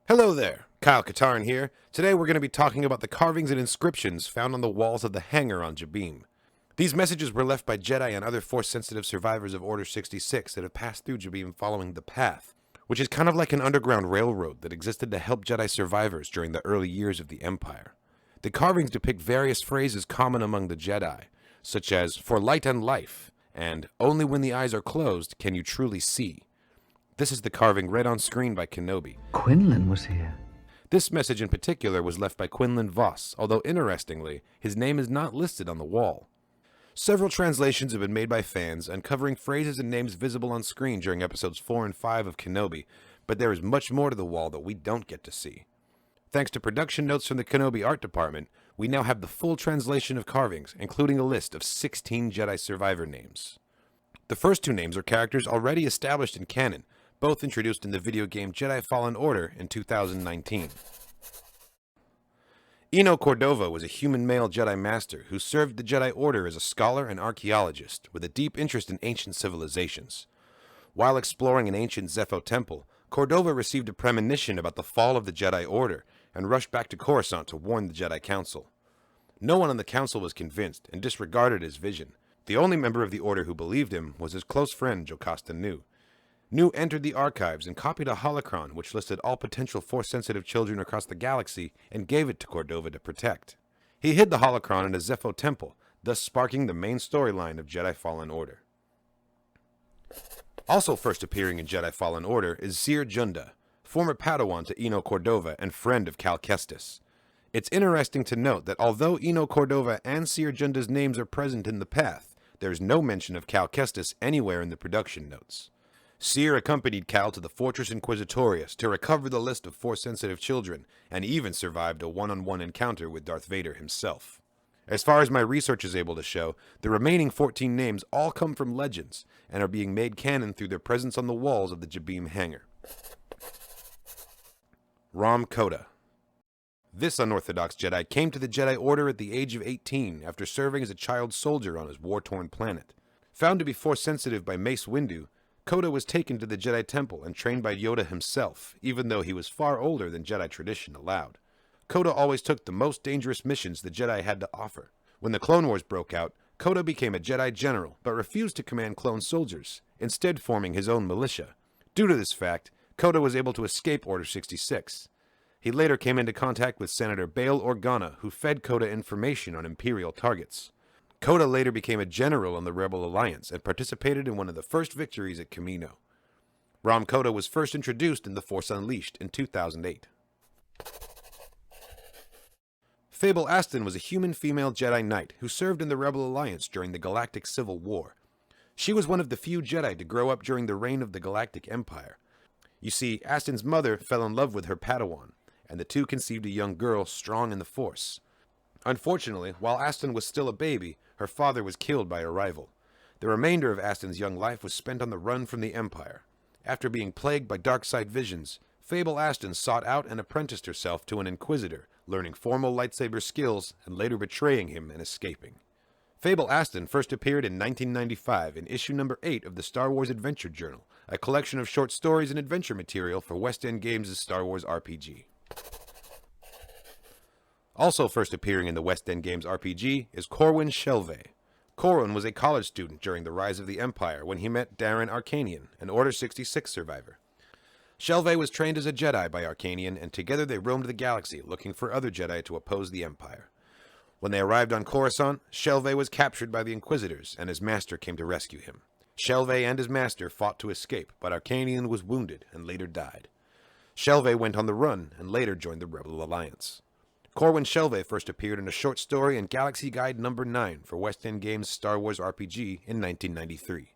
Hello there, Kyle Katarn here. Today we're going to be talking about the carvings and inscriptions found on the walls of the Hangar on Jabiim. These messages were left by Jedi and other Force-sensitive survivors of Order 66 that have passed through Jabiim following the Path, which is kind of like an underground railroad that existed to help Jedi survivors during the early years of the Empire. The carvings depict various phrases common among the Jedi, such as, "for light and life," and "only when the eyes are closed can you truly see." This is the carving read on screen by Kenobi. Quinlan was here. This message in particular was left by Quinlan Voss, although interestingly, his name is not listed on the wall. Several translations have been made by fans, uncovering phrases and names visible on screen during episodes 4 and 5 of Kenobi, but there is much more to the wall that we don't get to see. Thanks to production notes from the Kenobi art department, we now have the full translation of carvings, including a list of 16 Jedi Survivor names. The first two names are characters already established in canon, both introduced in the video game Jedi Fallen Order in 2019. Eno Cordova was a human male Jedi Master who served the Jedi Order as a scholar and archaeologist with a deep interest in ancient civilizations. While exploring an ancient Zepho temple, Cordova received a premonition about the fall of the Jedi Order and rushed back to Coruscant to warn the Jedi Council. No one on the Council was convinced and disregarded his vision. The only member of the Order who believed him was his close friend Jocasta Nu. Nu entered the archives and copied a holocron which listed all potential Force-sensitive children across the galaxy and gave it to Cordova to protect. He hid the holocron in a Zepho temple, thus sparking the main storyline of Jedi Fallen Order. Also first appearing in Jedi Fallen Order is Cere Junda, former Padawan to Eno Cordova and friend of Cal Kestis. It's interesting to note that although Eno Cordova and Cere Junda's names are present in the Path, there is no mention of Cal Kestis anywhere in the production notes. Cere accompanied Cal to the Fortress Inquisitorius to recover the list of Force-sensitive children, and even survived a one-on-one encounter with Darth Vader himself. As far as my research is able to show, the remaining 14 names all come from legends, and are being made canon through their presence on the walls of the Jabiim hangar. Rahm Kota. This unorthodox Jedi came to the Jedi Order at the age of 18 after serving as a child soldier on his war-torn planet. Found to be Force-sensitive by Mace Windu, Kota was taken to the Jedi Temple and trained by Yoda himself, even though he was far older than Jedi tradition allowed. Kota always took the most dangerous missions the Jedi had to offer. When the Clone Wars broke out, Kota became a Jedi general, but refused to command clone soldiers, instead forming his own militia. Due to this fact, Kota was able to escape Order 66. He later came into contact with Senator Bail Organa, who fed Kota information on Imperial targets. Kota later became a general on the Rebel Alliance and participated in one of the first victories at Kamino. Rahm Kota was first introduced in The Force Unleashed in 2008. Fable Astin was a human female Jedi Knight who served in the Rebel Alliance during the Galactic Civil War. She was one of the few Jedi to grow up during the reign of the Galactic Empire. You see, Astin's mother fell in love with her Padawan, and the two conceived a young girl strong in the Force. Unfortunately, while Astin was still a baby, her father was killed by a rival. The remainder of Astin's young life was spent on the run from the Empire. After being plagued by dark side visions, Fable Astin sought out and apprenticed herself to an Inquisitor, learning formal lightsaber skills and later betraying him and escaping. Fable Astin first appeared in 1995 in issue number 8 of the Star Wars Adventure Journal, a collection of short stories and adventure material for West End Games' Star Wars RPG. Also first appearing in the West End Games RPG is Corwin Shelvey. Corwin was a college student during the rise of the Empire when he met Darren Arcanian, an Order 66 survivor. Shelvey was trained as a Jedi by Arcanian, and together they roamed the galaxy looking for other Jedi to oppose the Empire. When they arrived on Coruscant, Shelvey was captured by the Inquisitors, and his master came to rescue him. Shelvey and his master fought to escape, but Arcanian was wounded and later died. Shelvey went on the run and later joined the Rebel Alliance. Corwin Shelvey first appeared in a short story in Galaxy Guide number 9 for West End Games' Star Wars RPG in 1993.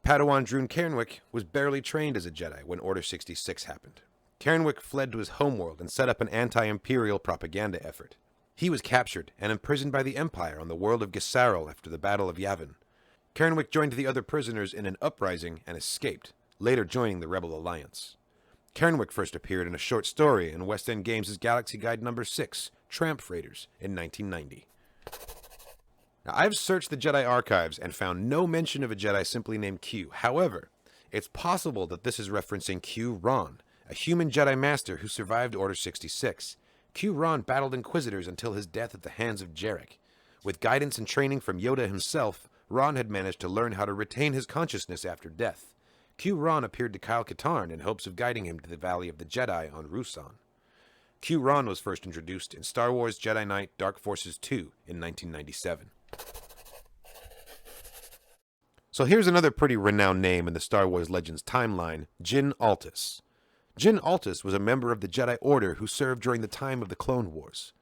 Padawan Drune Karenwick was barely trained as a Jedi when Order 66 happened. Karenwick fled to his homeworld and set up an anti-Imperial propaganda effort. He was captured and imprisoned by the Empire on the world of Gisaril after the Battle of Yavin. Karenwick joined the other prisoners in an uprising and escaped, later joining the Rebel Alliance. Karenwick first appeared in a short story in West End Games' Galaxy Guide number 6, Tramp Freighters, in 1990. Now, I've searched the Jedi archives and found no mention of a Jedi simply named Q. However, It's possible that this is referencing Q Ron, a human Jedi Master who survived Order 66. Q Ron battled Inquisitors until his death at the hands of Jarek. With guidance and training from Yoda himself, Ron had managed to learn how to retain his consciousness after death. Q Ron appeared to Kyle Katarn in hopes of guiding him to the Valley of the Jedi on Ruusan. Q Ron was first introduced in Star Wars Jedi Knight Dark Forces 2 in 1997. So here's another pretty renowned name in the Star Wars Legends timeline, Djinn Altis. Djinn Altis was a member of the Jedi Order who served during the time of the Clone Wars.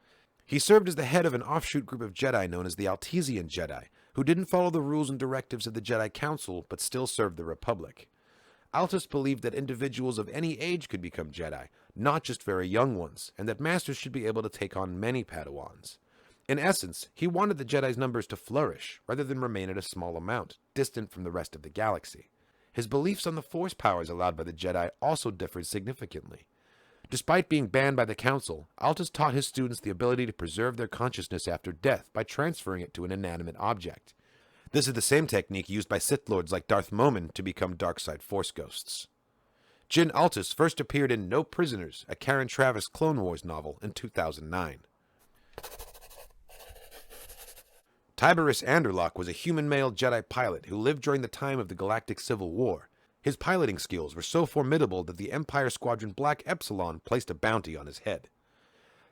He served as the head of an offshoot group of Jedi known as the Altesian Jedi, who didn't follow the rules and directives of the Jedi Council but still served the Republic. Altis believed that individuals of any age could become Jedi, not just very young ones, and that Masters should be able to take on many Padawans. In essence, he wanted the Jedi's numbers to flourish, rather than remain at a small amount, distant from the rest of the galaxy. His beliefs on the Force powers allowed by the Jedi also differed significantly. Despite being banned by the Council, Altis taught his students the ability to preserve their consciousness after death by transferring it to an inanimate object. This is the same technique used by Sith Lords like Darth Momin to become dark-side Force ghosts. Djinn Altis first appeared in No Prisoners, a Karen Traviss Clone Wars novel, in 2009. Tiburus Anderlock was a human male Jedi pilot who lived during the time of the Galactic Civil War. His piloting skills were so formidable that the Empire Squadron Black Epsilon placed a bounty on his head.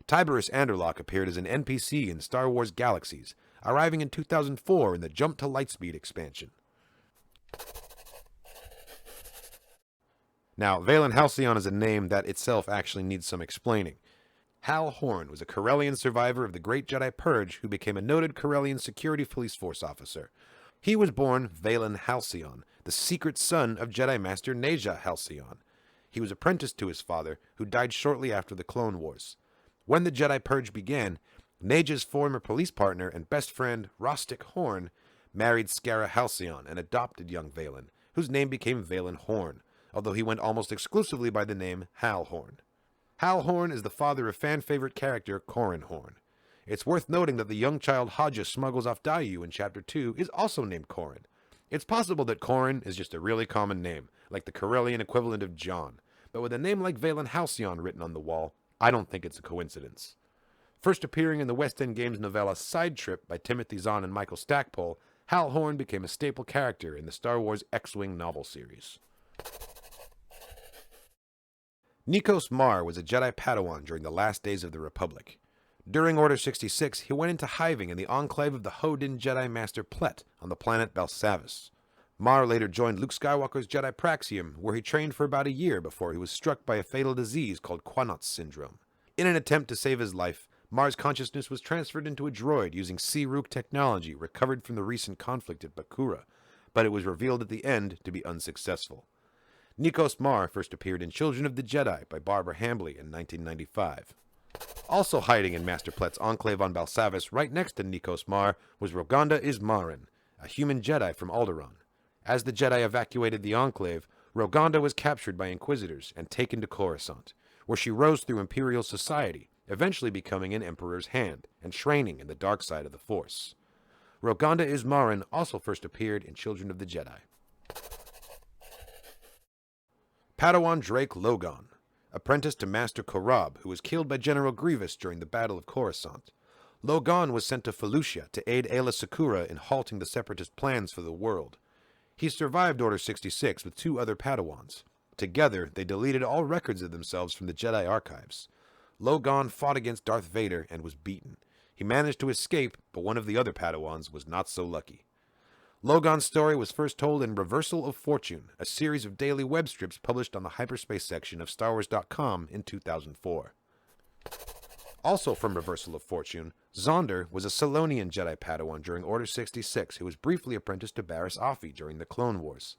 Tiburus Anderlock appeared as an NPC in Star Wars Galaxies, arriving in 2004 in the Jump to Lightspeed expansion. Now, Valen Halcyon is a name that itself actually needs some explaining. Hal Horn was a Corellian survivor of the Great Jedi Purge who became a noted Corellian security police force officer. He was born Valen Halcyon, the secret son of Jedi Master Neja Halcyon. He was apprenticed to his father, who died shortly after the Clone Wars. When the Jedi Purge began, Neja's former police partner and best friend, Rostic Horn, married Skara Halcyon and adopted young Valen, whose name became Valen Horn, although he went almost exclusively by the name Hal Horn. Hal Horn is the father of fan-favorite character Corran Horn. It's worth noting that the young child Hodja smuggles off Dayu in Chapter 2 is also named Corran. It's possible that Corran is just a really common name, like the Corellian equivalent of John, but with a name like Valen Halcyon written on the wall, I don't think it's a coincidence. First appearing in the West End Games novella Side Trip by Timothy Zahn and Michael Stackpole, Hal Horn became a staple character in the Star Wars X-Wing novel series. Nicos Marr was a Jedi Padawan during the last days of the Republic. During Order 66, he went into hiving in the enclave of the Hodin Jedi Master Plet on the planet Belsavis. Marr later joined Luke Skywalker's Jedi Praxium, where he trained for about a year before he was struck by a fatal disease called Quanot's syndrome. In an attempt to save his life, Marr's consciousness was transferred into a droid using Sea-Rook technology recovered from the recent conflict at Bakura, but it was revealed at the end to be unsuccessful. Nicos Marr first appeared in Children of the Jedi by Barbara Hambly in 1995. Also hiding in Master Plet's enclave on Belsavis right next to Nicos Marr was Roganda Ismaren, a human Jedi from Alderaan. As the Jedi evacuated the enclave, Roganda was captured by Inquisitors and taken to Coruscant, where she rose through Imperial society, eventually becoming an Emperor's hand and training in the dark side of the Force. Roganda Ismaren also first appeared in Children of the Jedi. Padawan Drake Logen, apprentice to Master Korab, who was killed by General Grievous during the Battle of Coruscant. Logen was sent to Felucia to aid Aayla Secura in halting the Separatist plans for the world. He survived Order 66 with 2 other Padawans. Together, they deleted all records of themselves from the Jedi archives. Logen fought against Darth Vader and was beaten. He managed to escape, but one of the other Padawans was not so lucky. Logen's story was first told in Reversal of Fortune, a series of daily web strips published on the hyperspace section of StarWars.com in 2004. Also from Reversal of Fortune, Zonder was a Salonian Jedi Padawan during Order 66 who was briefly apprenticed to Barriss Offee during the Clone Wars.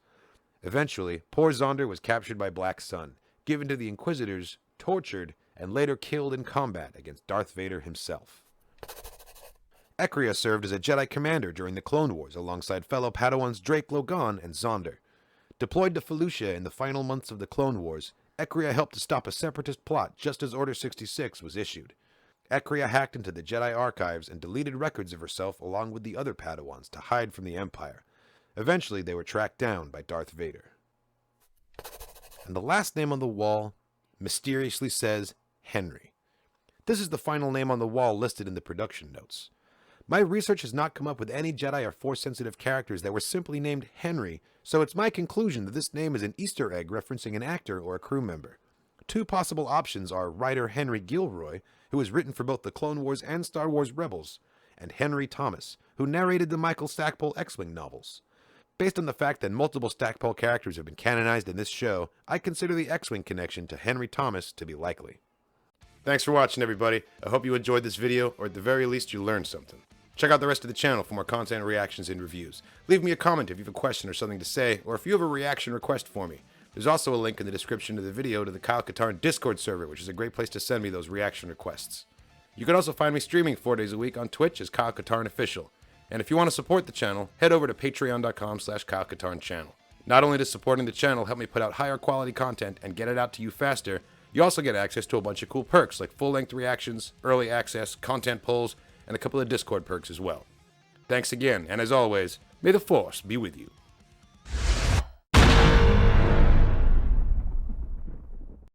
Eventually, poor Zonder was captured by Black Sun, given to the Inquisitors, tortured, and later killed in combat against Darth Vader himself. Ekria served as a Jedi commander during the Clone Wars alongside fellow Padawans Drake Logen and Zonder. Deployed to Felucia in the final months of the Clone Wars, Ekria helped to stop a separatist plot just as Order 66 was issued. Ekria hacked into the Jedi archives and deleted records of herself along with the other Padawans to hide from the Empire. Eventually, they were tracked down by Darth Vader. And the last name on the wall mysteriously says Henry. This is the final name on the wall listed in the production notes. My research has not come up with any Jedi or Force-sensitive characters that were simply named Henry, so it's my conclusion that this name is an Easter egg referencing an actor or a crew member. Two possible options are writer Henry Gilroy, who has written for both the Clone Wars and Star Wars Rebels, and Henry Thomas, who narrated the Michael Stackpole X-Wing novels. Based on the fact that multiple Stackpole characters have been canonized in this show, I consider the X-Wing connection to Henry Thomas to be likely. Thanks for watching, everybody. I hope you enjoyed this video, or at the very least you learned something. Check out the rest of the channel for more content, reactions, and reviews. Leave me a comment if you have a question or something to say, or if you have a reaction request for me. There's also a link in the description of the video to the Kyle Katarn Discord server, which is a great place to send me those reaction requests. You can also find me streaming 4 days a week on Twitch as Kyle Katarn Official. And if you want to support the channel, head over to patreon.com/KyleKatarnChannel. Not only does supporting the channel help me put out higher quality content and get it out to you faster, you also get access to a bunch of cool perks like full-length reactions, early access, content polls, and a couple of Discord perks as well. Thanks again, and as always, may the Force be with you.